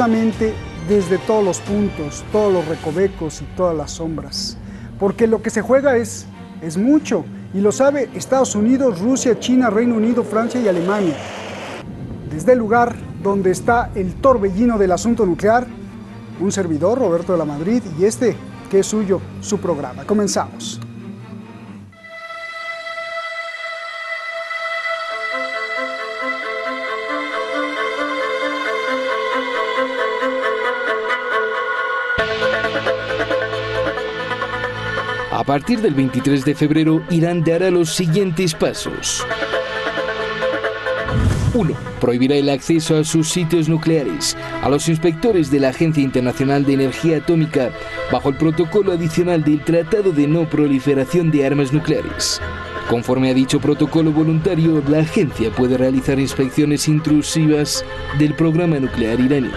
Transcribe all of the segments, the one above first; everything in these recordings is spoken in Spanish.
cuidadosamente desde todos los puntos, todos los recovecos y todas las sombras. Porque lo que se juega es mucho, y lo sabe Estados Unidos, Rusia, China, Reino Unido, Francia y Alemania. Desde el lugar donde está el torbellino del asunto nuclear, un servidor, Roberto de la Madrid, y este, que es suyo, su programa. Comenzamos. A partir del 23 de febrero, Irán dará los siguientes pasos. 1. Prohibirá el acceso a sus sitios nucleares a los inspectores de la Agencia Internacional de Energía Atómica bajo el protocolo adicional del Tratado de No Proliferación de Armas Nucleares. Conforme a dicho protocolo voluntario, la agencia puede realizar inspecciones intrusivas del programa nuclear iraní.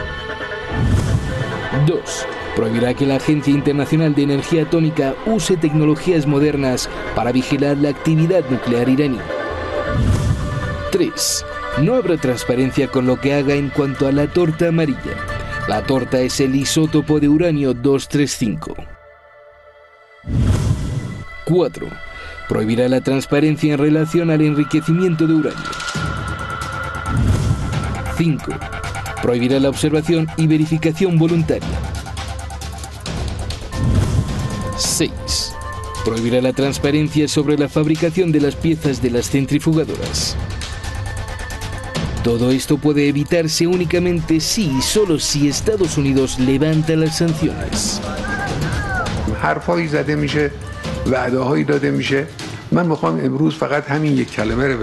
2. Prohibirá que la Agencia Internacional de Energía Atómica use tecnologías modernas para vigilar la actividad nuclear iraní. 3. No habrá transparencia con lo que haga en cuanto a la torta amarilla. La torta es el isótopo de uranio 235. 4. Prohibirá la transparencia en relación al enriquecimiento de uranio. 5. Prohibirá la observación y verificación voluntaria. 6. Prohibirá la transparencia sobre la fabricación de las piezas de las centrifugadoras. Todo esto puede evitarse únicamente si y solo si Estados Unidos levanta las sanciones. حرفایی زده میشه، وعده‌هایی داده میشه. من میخوام امروز فقط همین یک کلمه رو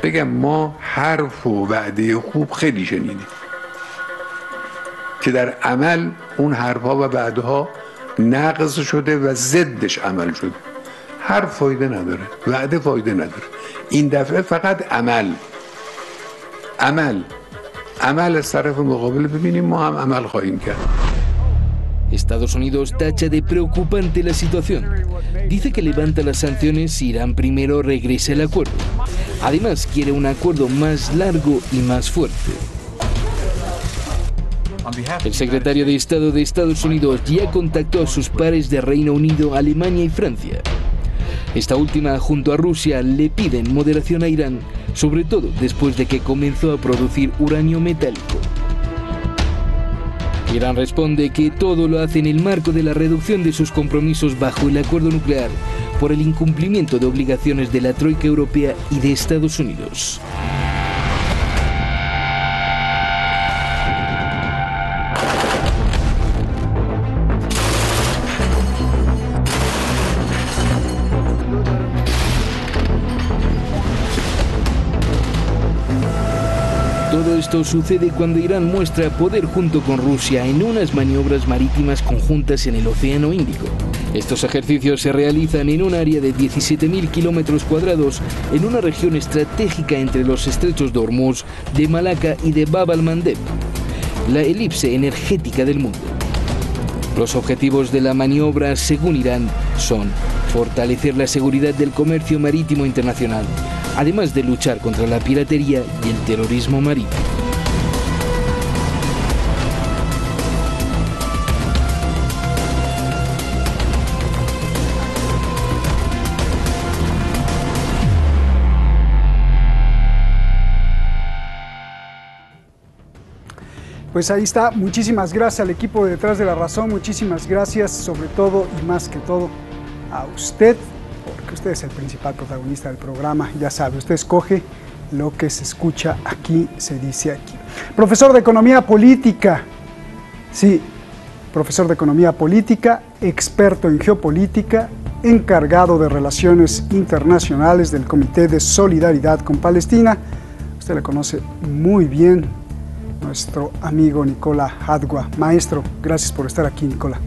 بگم ما حرف و وعده خوب خیلی شنیدیم که در عمل اون حرفها و وعده‌ها نقض شده و ضدش عمل شده. حرف فایده نداره، وعده فایده نداره. این دفعه فقط عمل از طرف مقابل ببینیم ما هم عمل خواهیم کرد. Estados Unidos tacha de preocupante la situación. Dice que levanta las sanciones si Irán primero regresa al acuerdo. Además, quiere un acuerdo más largo y más fuerte. El secretario de Estado de Estados Unidos ya contactó a sus pares de Reino Unido, Alemania y Francia. Esta última, junto a Rusia, le piden moderación a Irán, sobre todo después de que comenzó a producir uranio metálico. Irán responde que todo lo hace en el marco de la reducción de sus compromisos bajo el acuerdo nuclear por el incumplimiento de obligaciones de la Troika Europea y de Estados Unidos. Todo esto sucede cuando Irán muestra poder junto con Rusia en unas maniobras marítimas conjuntas en el Océano Índico. Estos ejercicios se realizan en un área de 17.000 kilómetros cuadrados en una región estratégica entre los estrechos de Hormuz, de Malaca y de Bab al-Mandeb, la elipse energética del mundo. Los objetivos de la maniobra, según Irán, son fortalecer la seguridad del comercio marítimo internacional, además de luchar contra la piratería y el terrorismo marítimo. Pues ahí está, muchísimas gracias al equipo de Detrás de la Razón, muchísimas gracias sobre todo y más que todo a usted, porque usted es el principal protagonista del programa, ya sabe, usted escoge lo que se escucha aquí, se dice aquí. Profesor de Economía Política, sí, profesor de Economía Política, experto en geopolítica, encargado de Relaciones Internacionales del Comité de Solidaridad con Palestina. Usted le conoce muy bien, nuestro amigo Nicola Hadwa. Maestro, gracias por estar aquí, Nicola.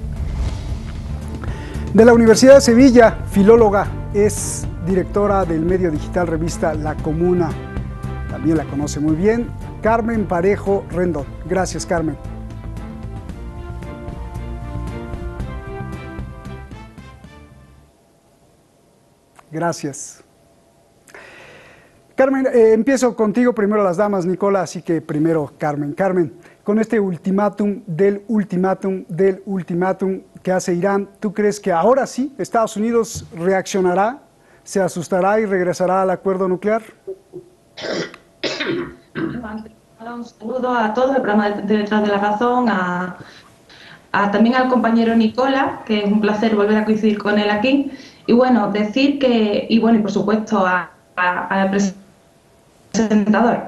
De la Universidad de Sevilla, filóloga, es directora del medio digital revista La Comuna. También la conoce muy bien, Carmen Parejo Rendón. Gracias, Carmen. Gracias. Carmen, empiezo contigo, primero las damas, Nicola, así que primero Carmen. Carmen, con este ultimátum que hace Irán, ¿tú crees que ahora sí Estados Unidos reaccionará, se asustará y regresará al acuerdo nuclear? Un saludo a todos el programa de Detrás de la Razón, también al compañero Nicola, que es un placer volver a coincidir con él aquí. Y bueno, decir que, y por supuesto al presentador,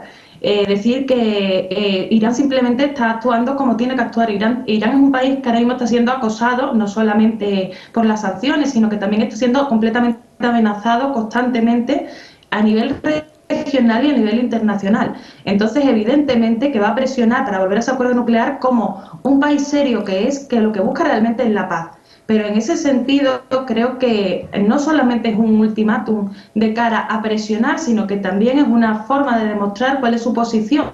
decir que Irán simplemente está actuando como tiene que actuar. Irán es un país que ahora mismo está siendo acosado, no solamente por las sanciones, sino que también está siendo completamente amenazado constantemente a nivel regional y a nivel internacional. Entonces, evidentemente que va a presionar para volver a ese acuerdo nuclear como un país serio que es, que lo que busca realmente es la paz. Pero en ese sentido creo que no solamente es un ultimátum de cara a presionar, sino que también es una forma de demostrar cuál es su posición,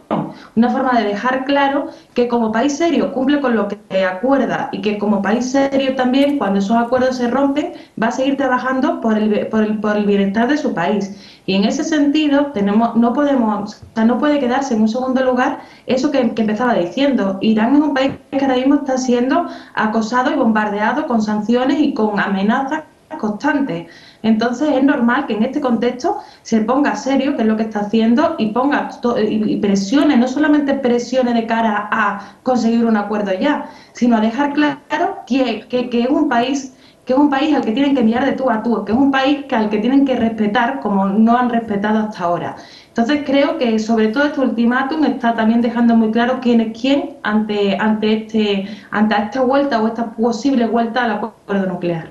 una forma de dejar claro que como país serio cumple con lo que acuerda y que como país serio también, cuando esos acuerdos se rompen, va a seguir trabajando por el bienestar de su país. Y en ese sentido no puede quedarse en un segundo lugar eso que empezaba diciendo. Irán es un país que ahora mismo está siendo acosado y bombardeado con sanciones y con amenazas constantes. Entonces es normal que en este contexto se ponga serio, que es lo que está haciendo, y presione, no solamente presione de cara a conseguir un acuerdo ya, sino a dejar claro que es un país al que tienen que mirar de tú a tú, que es un país al que tienen que respetar como no han respetado hasta ahora. Entonces creo que sobre todo este ultimátum está también dejando muy claro quién es quién ante esta vuelta o esta posible vuelta al acuerdo nuclear.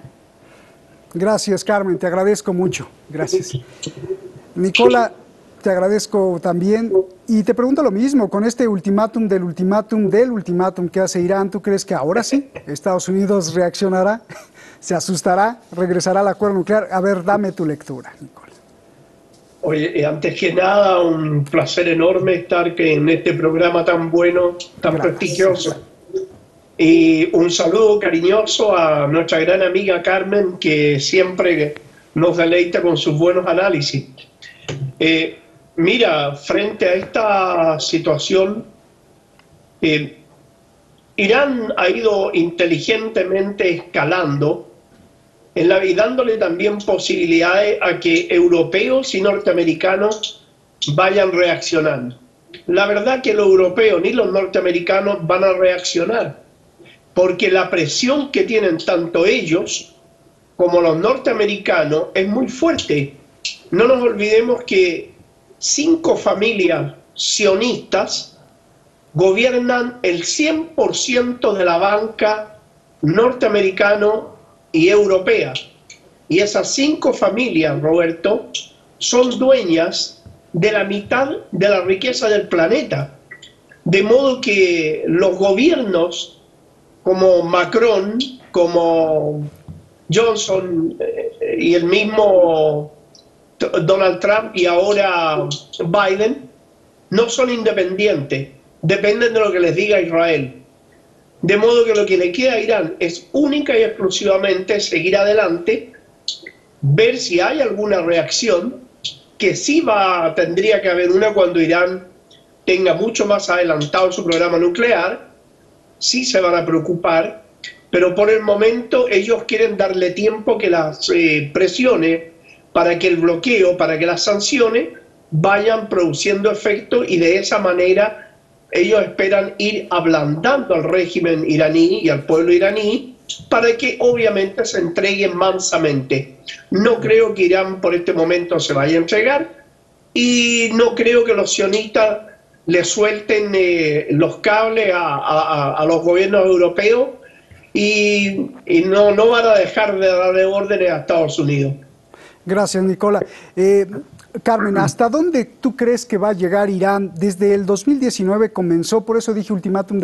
Gracias, Carmen, te agradezco mucho. Gracias. Nicola, te agradezco también. Y te pregunto lo mismo, con este ultimátum que hace Irán, ¿tú crees que ahora sí Estados Unidos reaccionará? ¿Se asustará? ¿Regresará al acuerdo nuclear? A ver, dame tu lectura, Nicola. Oye, antes que nada, un placer enorme estar en este programa tan bueno, tan prestigioso. Y un saludo cariñoso a nuestra gran amiga Carmen, que siempre nos deleita con sus buenos análisis. Mira, frente a esta situación, Irán ha ido inteligentemente escalando y dándole también posibilidades a que europeos y norteamericanos vayan reaccionando. La verdad que los europeos ni los norteamericanos van a reaccionar, porque la presión que tienen tanto ellos como los norteamericanos es muy fuerte. No nos olvidemos que 5 familias sionistas gobiernan el 100% de la banca norteamericano y europea. Y esas 5 familias, Roberto, son dueñas de la mitad de la riqueza del planeta. De modo que los gobiernos como Macron, como Johnson y el mismo Donald Trump y ahora Biden, no son independientes, dependen de lo que les diga Israel. De modo que lo que le queda a Irán es única y exclusivamente seguir adelante, ver si hay alguna reacción, que sí tendría que haber una cuando Irán tenga mucho más adelantado su programa nuclear, sí se van a preocupar, pero por el momento ellos quieren darle tiempo que las presione para que el bloqueo, para que las sanciones vayan produciendo efecto, y de esa manera ellos esperan ir ablandando al régimen iraní y al pueblo iraní para que obviamente se entreguen mansamente. No creo que Irán por este momento se vaya a entregar, y no creo que los sionistas le suelten los cables a los gobiernos europeos, y no van a dejar de darle órdenes a Estados Unidos. Gracias, Nicola. Carmen, ¿hasta dónde tú crees que va a llegar Irán? Desde el 2019 comenzó, por eso dije ultimátum.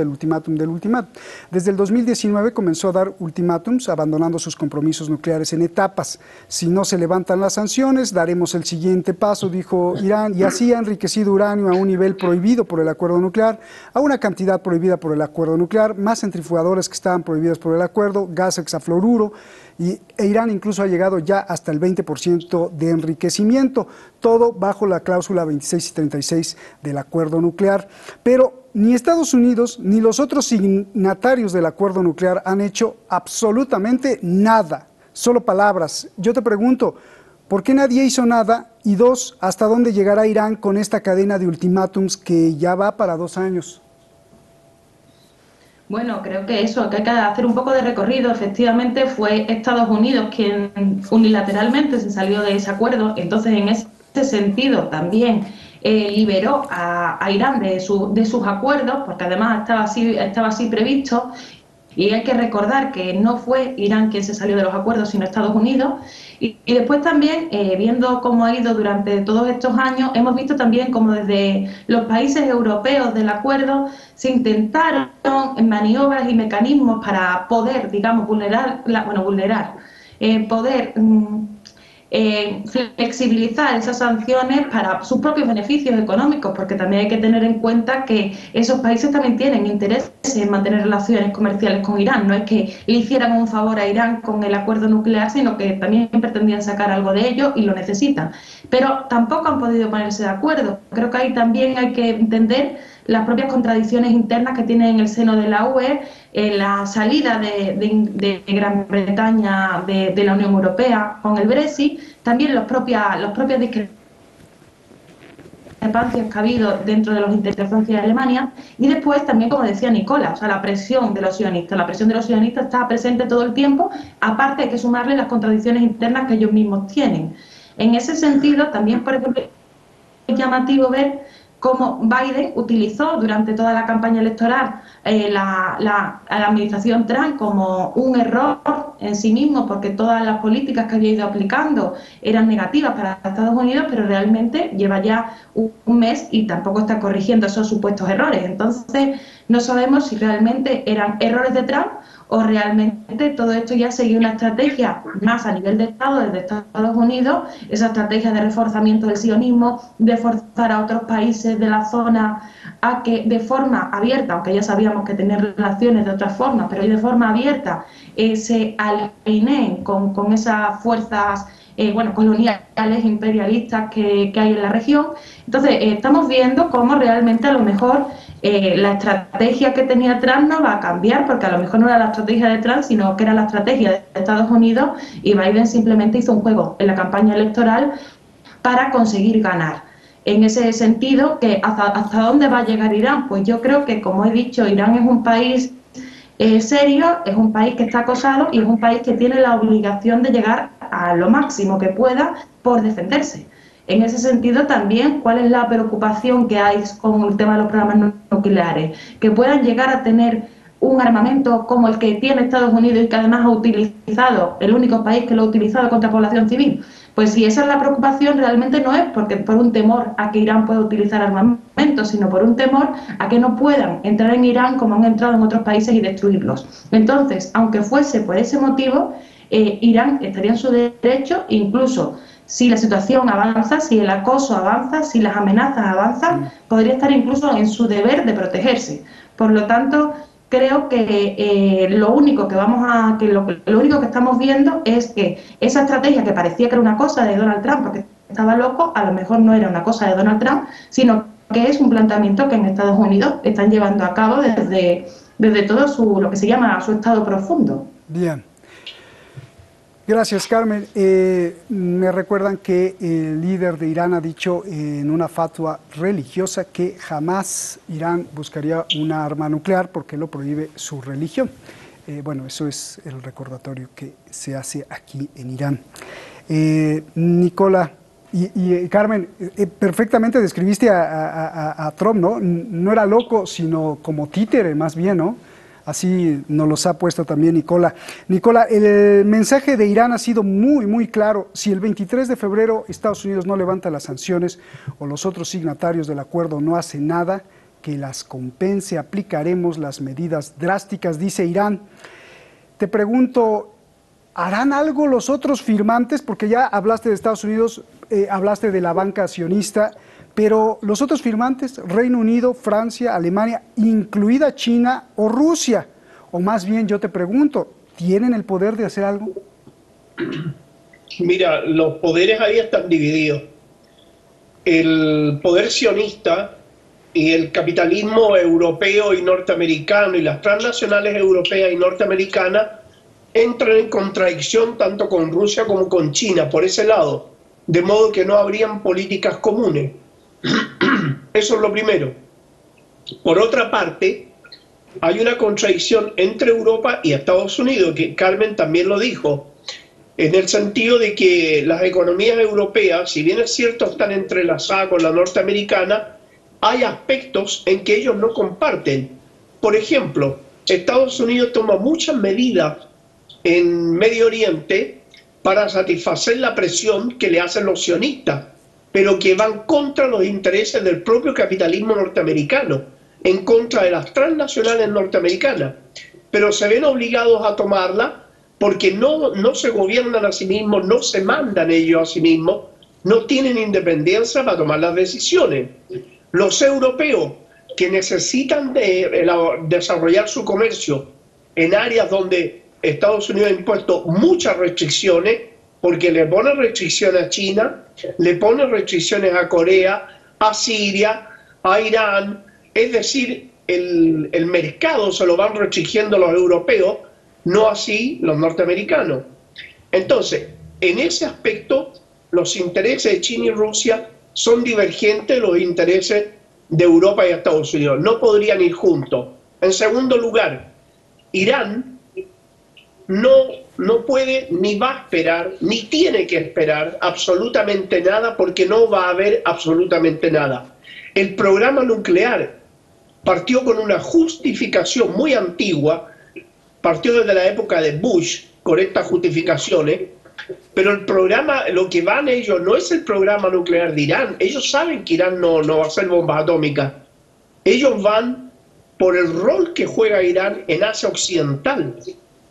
Desde el 2019 comenzó a dar ultimátums, abandonando sus compromisos nucleares en etapas. Si no se levantan las sanciones, daremos el siguiente paso, dijo Irán, y así ha enriquecido uranio a un nivel prohibido por el acuerdo nuclear, a una cantidad prohibida por el acuerdo nuclear, más centrifugadores que estaban prohibidas por el acuerdo, gas hexafluoruro, e Irán incluso ha llegado ya hasta el 20% de enriquecimiento. todo bajo la cláusula 26 y 36 del acuerdo nuclear. Pero ni Estados Unidos ni los otros signatarios del acuerdo nuclear han hecho absolutamente nada, solo palabras. Yo te pregunto, ¿por qué nadie hizo nada? Y dos, ¿hasta dónde llegará Irán con esta cadena de ultimátums que ya va para 2 años? Bueno, creo que eso, que hay que hacer un poco de recorrido. Efectivamente, fue Estados Unidos quien unilateralmente se salió de ese acuerdo. Entonces, en ese sentido, también liberó a Irán de sus acuerdos, porque además estaba así previsto. Y hay que recordar que no fue Irán quien se salió de los acuerdos, sino Estados Unidos. Y después también, viendo cómo ha ido durante todos estos años, hemos visto también cómo desde los países europeos del acuerdo se intentaron maniobras y mecanismos para poder, digamos, flexibilizar esas sanciones para sus propios beneficios económicos, porque también hay que tener en cuenta que esos países también tienen interés en mantener relaciones comerciales con Irán. No es que le hicieran un favor a Irán con el acuerdo nuclear, sino que también pretendían sacar algo de ello y lo necesitan. Pero tampoco han podido ponerse de acuerdo. Creo que ahí también hay que entender las propias contradicciones internas que tiene en el seno de la UE, la salida de Gran Bretaña de la Unión Europea con el Brexit, también las propias discrepancias que ha habido dentro de los intereses de Francia y Alemania, y después también, como decía Nicola, o sea, la presión de los sionistas. La presión de los sionistas está presente todo el tiempo, aparte hay que sumarle las contradicciones internas que ellos mismos tienen. En ese sentido, también, por ejemplo, es llamativo ver cómo Biden utilizó durante toda la campaña electoral a la administración Trump como un error en sí mismo, porque todas las políticas que había ido aplicando eran negativas para Estados Unidos, pero realmente lleva ya un mes y tampoco está corrigiendo esos supuestos errores. Entonces, no sabemos si realmente eran errores de Trump o realmente todo esto ya seguía una estrategia más a nivel de Estado desde Estados Unidos, esa estrategia de reforzamiento del sionismo, de forzar a otros países de la zona a que de forma abierta, aunque ya sabíamos que tenían relaciones de otras formas, pero de forma abierta se alineen con esas fuerzas coloniales, imperialistas que hay en la región. Entonces, estamos viendo cómo realmente a lo mejor la estrategia que tenía Trump no va a cambiar, porque a lo mejor no era la estrategia de Trump, sino que era la estrategia de Estados Unidos, y Biden simplemente hizo un juego en la campaña electoral para conseguir ganar. En ese sentido, ¿hasta dónde va a llegar Irán? Pues yo creo que, como he dicho, Irán es un país serio, es un país que está acosado y es un país que tiene la obligación de llegar a lo máximo que pueda por defenderse. En ese sentido también, ¿cuál es la preocupación que hay con el tema de los programas nucleares? Que puedan llegar a tener un armamento como el que tiene Estados Unidos y que además ha utilizado, el único país que lo ha utilizado contra población civil. Pues si esa es la preocupación, realmente no es porque por un temor a que Irán pueda utilizar armamento, sino por un temor a que no puedan entrar en Irán como han entrado en otros países y destruirlos. Entonces, aunque fuese por ese motivo, Irán estaría en su derecho, incluso si la situación avanza, si el acoso avanza, si las amenazas avanzan, podría estar incluso en su deber de protegerse. Por lo tanto, creo que lo único que estamos viendo es que esa estrategia que parecía que era una cosa de Donald Trump porque estaba loco, a lo mejor no era una cosa de Donald Trump, sino que es un planteamiento que en Estados Unidos están llevando a cabo desde todo lo que se llama su estado profundo. Bien. Gracias, Carmen. Me recuerdan que el líder de Irán ha dicho en una fatua religiosa que jamás Irán buscaría una arma nuclear porque lo prohíbe su religión. Bueno, eso es el recordatorio que se hace aquí en Irán. Nicola y Carmen, perfectamente describiste a Trump, ¿no? No era loco, sino como títere, más bien, ¿no? Así nos los ha puesto también Nicola. Nicola, el mensaje de Irán ha sido muy, muy claro. Si el 23 de febrero Estados Unidos no levanta las sanciones o los otros signatarios del acuerdo no hacen nada, que las compense, aplicaremos las medidas drásticas, dice Irán. Te pregunto, ¿harán algo los otros firmantes? Porque ya hablaste de Estados Unidos, hablaste de la banca sionista, pero los otros firmantes, Reino Unido, Francia, Alemania, incluida China o Rusia, o más bien yo te pregunto, ¿tienen el poder de hacer algo? Mira, los poderes ahí están divididos. el poder sionista y el capitalismo europeo y norteamericano y las transnacionales europeas y norteamericanas entran en contradicción tanto con Rusia como con China por ese lado, de modo que no habrían políticas comunes. Eso es lo primero. Por otra parte, hay una contradicción entre Europa y Estados Unidos, que Carmen también lo dijo, en el sentido de que las economías europeas, si bien es cierto están entrelazadas con la norteamericana, hay aspectos en que ellos no comparten. Por ejemplo, Estados Unidos toma muchas medidas en Medio Oriente para satisfacer la presión que le hacen los sionistas, pero que van contra los intereses del propio capitalismo norteamericano, en contra de las transnacionales norteamericanas, pero se ven obligados a tomarla porque no se gobiernan a sí mismos, no se mandan ellos a sí mismos, no tienen independencia para tomar las decisiones. Los europeos que necesitan desarrollar su comercio en áreas donde Estados Unidos ha impuesto muchas restricciones, porque le pone restricciones a China, le pone restricciones a Corea, a Siria, a Irán, es decir, el mercado se lo van restringiendo los europeos, no así los norteamericanos. Entonces, en ese aspecto, los intereses de China y Rusia son divergentes de los intereses de Europa y Estados Unidos. No podrían ir juntos. En segundo lugar, Irán no puede ni va a esperar, ni tiene que esperar absolutamente nada, porque no va a haber absolutamente nada. El programa nuclear partió con una justificación muy antigua, partió desde la época de Bush con estas justificaciones, pero el programa, lo que van ellos no es el programa nuclear de Irán. Ellos saben que Irán no va a hacer bombas atómicas. Ellos van por el rol que juega Irán en Asia Occidental.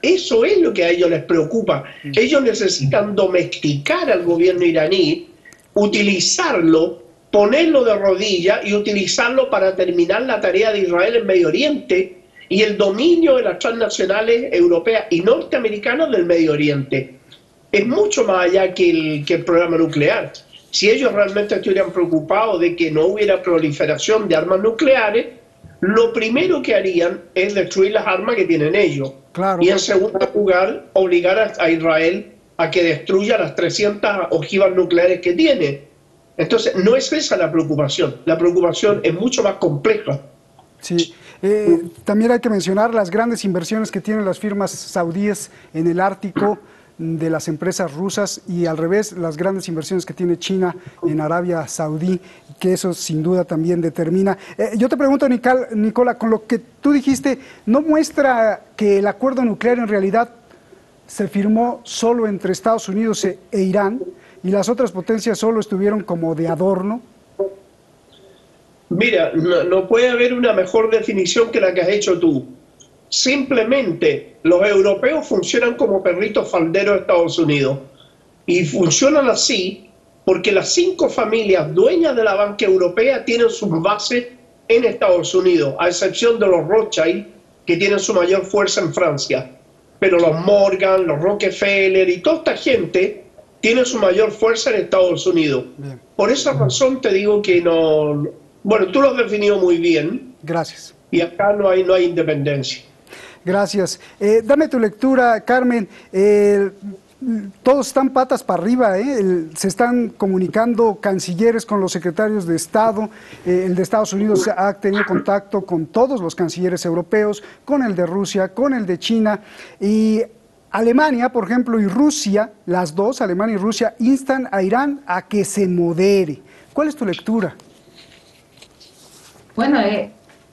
Eso es lo que a ellos les preocupa. Ellos necesitan domesticar al gobierno iraní, utilizarlo, ponerlo de rodillas y utilizarlo para terminar la tarea de Israel en Medio Oriente y el dominio de las transnacionales europeas y norteamericanas del Medio Oriente. Es mucho más allá que el programa nuclear. Si ellos realmente estuvieran preocupados de que no hubiera proliferación de armas nucleares, lo primero que harían es destruir las armas que tienen ellos. Claro. Y en segundo lugar, obligar a Israel a que destruya las 300 ojivas nucleares que tiene. Entonces, no es esa la preocupación es mucho más compleja. Sí, también hay que mencionar las grandes inversiones que tienen las firmas saudíes en el Ártico, de las empresas rusas, y al revés, las grandes inversiones que tiene China en Arabia Saudí, que eso sin duda también determina. Yo te pregunto, Nicola, con lo que tú dijiste, ¿no muestra que el acuerdo nuclear en realidad se firmó solo entre Estados Unidos e Irán y las otras potencias solo estuvieron como de adorno? Mira, no puede haber una mejor definición que la que has hecho tú. Simplemente los europeos funcionan como perritos falderos de Estados Unidos, y funcionan así porque las 5 familias dueñas de la banca europea tienen sus bases en Estados Unidos, a excepción de los Rothschild, que tienen su mayor fuerza en Francia. Pero los Morgan, los Rockefeller y toda esta gente tienen su mayor fuerza en Estados Unidos. Bien. Por esa razón te digo que no... Bueno, tú lo has definido muy bien. Gracias. Y acá no hay independencia. Gracias. Dame tu lectura, Carmen. Todos están patas para arriba, se están comunicando cancilleres con los secretarios de Estado. El de Estados Unidos ha tenido contacto con todos los cancilleres europeos, con el de Rusia, con el de China. Y Alemania, por ejemplo, y Rusia, las dos, Alemania y Rusia, instan a Irán a que se modere. ¿Cuál es tu lectura? Bueno,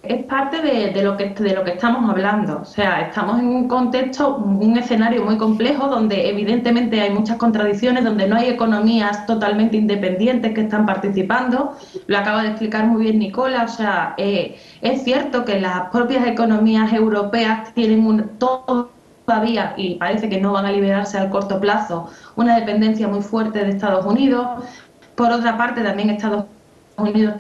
es parte de lo que estamos hablando. O sea, estamos en un contexto, un escenario muy complejo donde evidentemente hay muchas contradicciones, donde no hay economías totalmente independientes que están participando. Lo acaba de explicar muy bien Nicola. O sea, es cierto que las propias economías europeas tienen todavía, y parece que no van a liberarse al corto plazo, una dependencia muy fuerte de Estados Unidos. Por otra parte, también Estados Unidos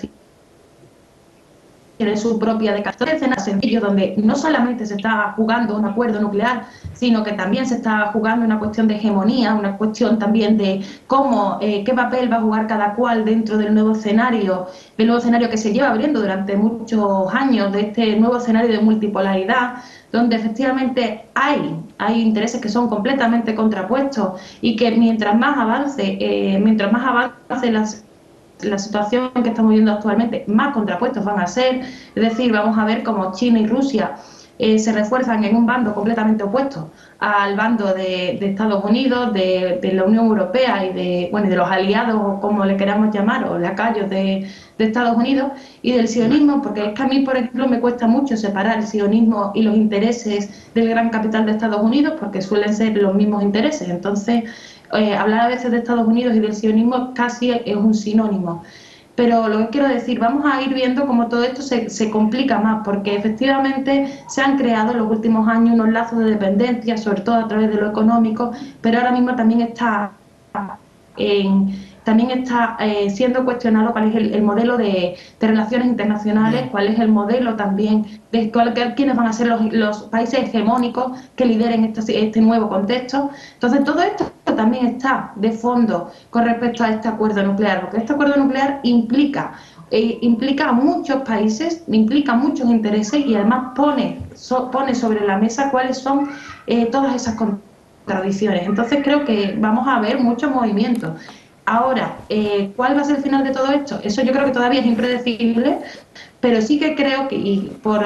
tiene su propia decadencia. Escenas sencillos donde no solamente se está jugando un acuerdo nuclear, sino que también se está jugando una cuestión de hegemonía, una cuestión también de cómo, qué papel va a jugar cada cual dentro del nuevo escenario que se lleva abriendo durante muchos años, de este nuevo escenario de multipolaridad, donde efectivamente hay intereses que son completamente contrapuestos y que mientras más avance la situación que estamos viendo actualmente, más contrapuestos van a ser. Es decir, vamos a ver cómo China y Rusia se refuerzan en un bando completamente opuesto al bando de Estados Unidos, de la Unión Europea y de los aliados, o como le queramos llamar, o lacayos de Estados Unidos, y del sionismo, porque es que a mí, por ejemplo, me cuesta mucho separar el sionismo y los intereses del gran capital de Estados Unidos, porque suelen ser los mismos intereses. Entonces, hablar a veces de Estados Unidos y del sionismo casi es un sinónimo. Pero lo que quiero decir, vamos a ir viendo cómo todo esto se complica más, porque efectivamente se han creado en los últimos años unos lazos de dependencia, sobre todo a través de lo económico, pero ahora mismo también está siendo cuestionado cuál es el modelo de relaciones internacionales, cuál es el modelo también de quiénes van a ser los países hegemónicos que lideren este nuevo contexto. Entonces, todo esto también está de fondo con respecto a este acuerdo nuclear, porque este acuerdo nuclear implica a muchos países, implica muchos intereses y además pone sobre la mesa cuáles son todas esas contradicciones. Entonces, creo que vamos a ver muchos movimientos. Ahora, ¿cuál va a ser el final de todo esto? Eso yo creo que todavía es impredecible, pero sí que creo que, y por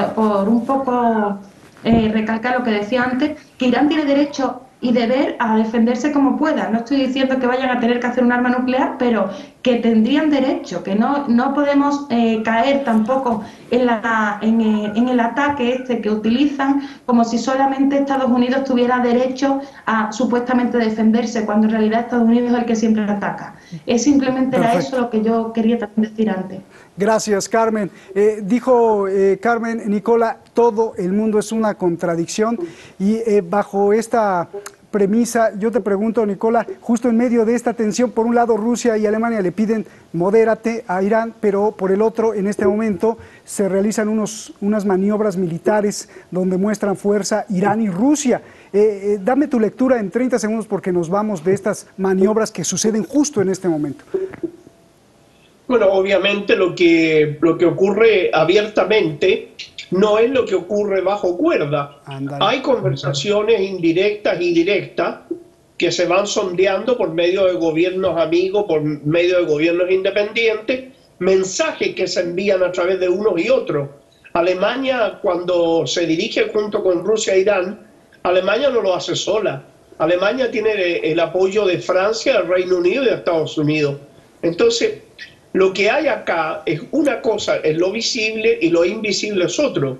un poco recalcar lo que decía antes, que Irán tiene derecho y deber a defenderse como pueda. No estoy diciendo que vayan a tener que hacer un arma nuclear, pero que tendrían derecho, que no podemos caer tampoco en el ataque que utilizan, como si solamente Estados Unidos tuviera derecho a supuestamente defenderse, cuando en realidad Estados Unidos es el que siempre ataca. Es simplemente era eso lo que yo quería también decir antes. Gracias, Carmen. Dijo Carmen, Nicola, todo el mundo es una contradicción, y bajo esta premisa, yo te pregunto, Nicola, justo en medio de esta tensión, por un lado Rusia y Alemania le piden modérate a Irán, pero por el otro, en este momento, se realizan unas maniobras militares donde muestran fuerza Irán y Rusia. Dame tu lectura en 30 segundos porque nos vamos de estas maniobras que suceden justo en este momento. Bueno, obviamente lo que ocurre abiertamente no es lo que ocurre bajo cuerda. Andale. Hay conversaciones indirectas y directas que se van sondeando por medio de gobiernos amigos, por medio de gobiernos independientes, mensajes que se envían a través de unos y otros. Alemania, cuando se dirige junto con Rusia e Irán, Alemania no lo hace sola. Alemania tiene el apoyo de Francia, del Reino Unido y de Estados Unidos. Entonces, lo que hay acá es una cosa, es lo visible, y lo invisible es otro.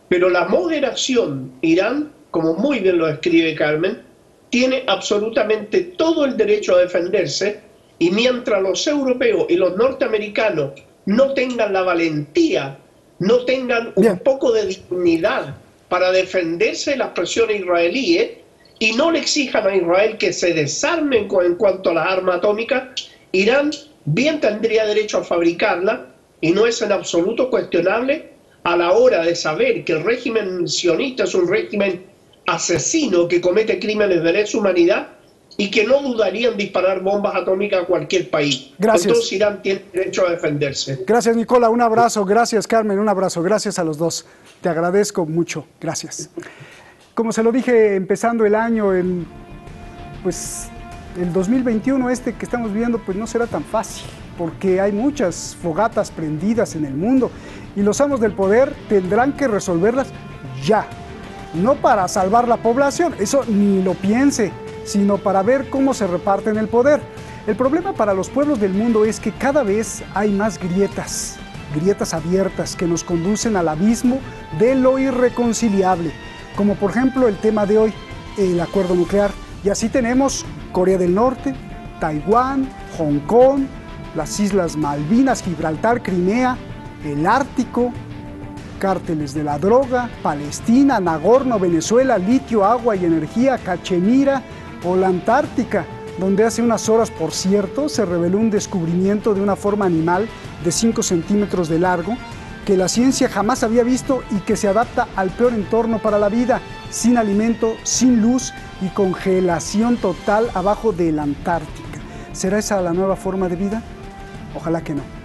Pero la moderación, Irán, como muy bien lo escribe Carmen, tiene absolutamente todo el derecho a defenderse, y mientras los europeos y los norteamericanos no tengan la valentía, no tengan un poco de dignidad para defenderse de las presiones israelíes, y no le exijan a Israel que se desarmen en cuanto a las armas atómicas, Irán bien tendría derecho a fabricarla, y no es en absoluto cuestionable a la hora de saber que el régimen sionista es un régimen asesino que comete crímenes de lesa humanidad y que no dudaría en disparar bombas atómicas a cualquier país. Gracias. Entonces Irán tiene derecho a defenderse. Gracias, Nicola, un abrazo. Gracias, Carmen, un abrazo. Gracias a los dos. Te agradezco mucho. Gracias. Como se lo dije empezando el año, pues el 2021 que estamos viviendo pues no será tan fácil, porque hay muchas fogatas prendidas en el mundo y los amos del poder tendrán que resolverlas ya, no para salvar la población, eso ni lo piense, sino para ver cómo se reparten el poder. El problema para los pueblos del mundo es que cada vez hay más grietas abiertas que nos conducen al abismo de lo irreconciliable, como por ejemplo el tema de hoy, el acuerdo nuclear. Y así tenemos Corea del Norte, Taiwán, Hong Kong, las Islas Malvinas, Gibraltar, Crimea, el Ártico, cárteles de la droga, Palestina, Nagorno, Venezuela, litio, agua y energía, Cachemira o la Antártica, donde hace unas horas, por cierto, se reveló un descubrimiento de una forma animal de 5 centímetros de largo que la ciencia jamás había visto y que se adapta al peor entorno para la vida, sin alimento, sin luz y congelación total abajo de la Antártica. ¿Será esa la nueva forma de vida? Ojalá que no.